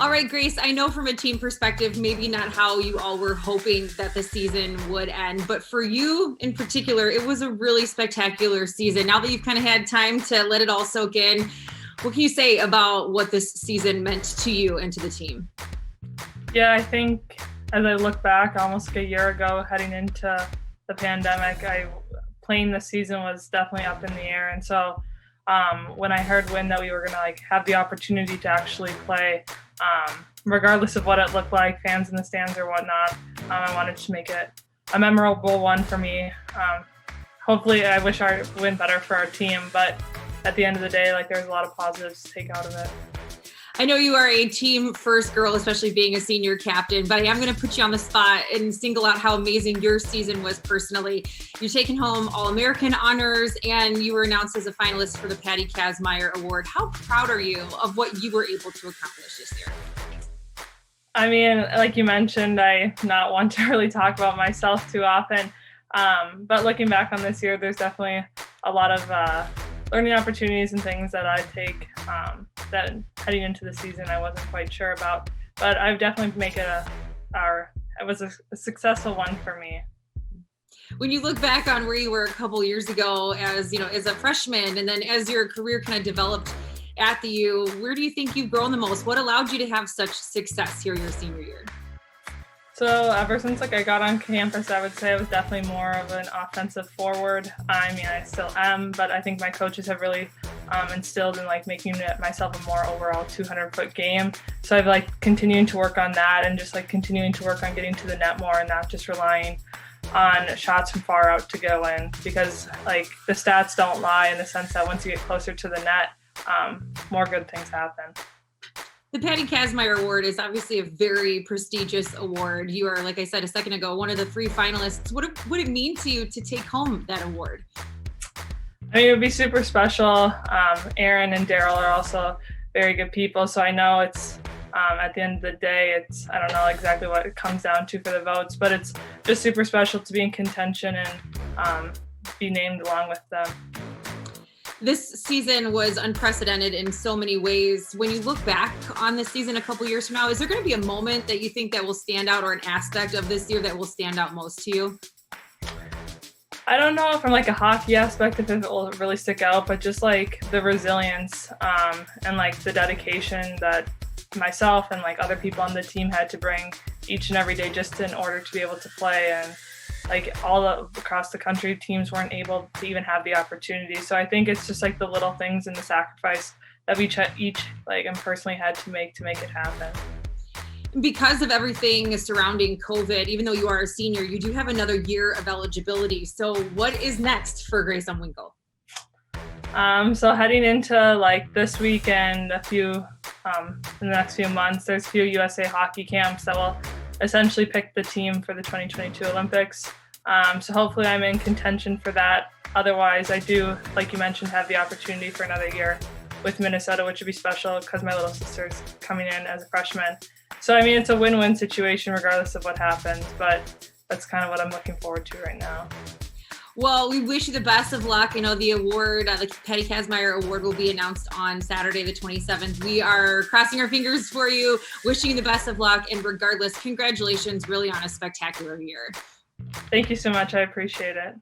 All right, Grace, I know from a team perspective, maybe not how you all were hoping that the season would end, but for you in particular, it was a really spectacular season. Now that you've kind of had time to let it all soak in, what can you say about what this season meant to you and to the team? Yeah, I think as I look back almost like a year ago heading into the pandemic, playing this season was definitely up in the air. And so when I heard that we were going to have the opportunity to actually play, regardless of what it looked like, fans in the stands or whatnot, I wanted to make it a memorable one for me. Hopefully, I wish I went better for our team, but at the end of the day, there's a lot of positives to take out of it. I know you are a team first girl, especially being a senior captain, but I am going to put you on the spot and single out how amazing your season was personally. You're taking home All-American honors, and you were announced as a finalist for the Patty Kazmaier Award. How proud are you of what you were able to accomplish this year? I mean, like you mentioned, I not want to really talk about myself too often, but looking back on this year, there's definitely a lot of learning opportunities and things that I take that heading into the season I wasn't quite sure about, but I've definitely made it it was a successful one for me. When you look back on where you were a couple years ago as a freshman, and then as your career kind of developed at the U, where do you think you've grown the most? What allowed you to have such success here your senior year? So ever since I got on campus, I would say I was definitely more of an offensive forward. I mean, I still am, but I think my coaches have really instilled in making myself a more overall 200-foot game. So I've continuing to work on that and just continuing to work on getting to the net more and not just relying on shots from far out to go in, because the stats don't lie in the sense that once you get closer to the net, more good things happen. The Patty Kazmaier Award is obviously a very prestigious award. You are, like I said a second ago, one of the 3 finalists. What would it mean to you to take home that award? I mean, it would be super special. Aaron and Daryl are also very good people, so I know it's at the end of the day, I don't know exactly what it comes down to for the votes, but it's just super special to be in contention and be named along with them. This season was unprecedented in so many ways. When you look back on this season a couple years from now, is there going to be a moment that you think that will stand out, or an aspect of this year that will stand out most to you? I don't know from a hockey aspect if it will really stick out, but just the resilience and the dedication that myself and other people on the team had to bring each and every day just in order to be able to play. And across the country, teams weren't able to even have the opportunity. So I think it's just the little things and the sacrifice that we each and personally had to make it happen. Because of everything surrounding COVID, even though you are a senior, you do have another year of eligibility. So what is next for Grace Zumwinkle? So heading into this week and a few in the next few months, there's a few USA hockey camps that will essentially pick the team for the 2022 Olympics. So hopefully I'm in contention for that. Otherwise, I do, like you mentioned, have the opportunity for another year with Minnesota, which would be special because my little sister's coming in as a freshman. So, I mean, it's a win-win situation regardless of what happens, but that's kind of what I'm looking forward to right now. Well, we wish you the best of luck. The award, the Patty Kazmaier Award, will be announced on Saturday, the 27th. We are crossing our fingers for you, wishing you the best of luck, and regardless, congratulations really on a spectacular year. Thank you so much. I appreciate it.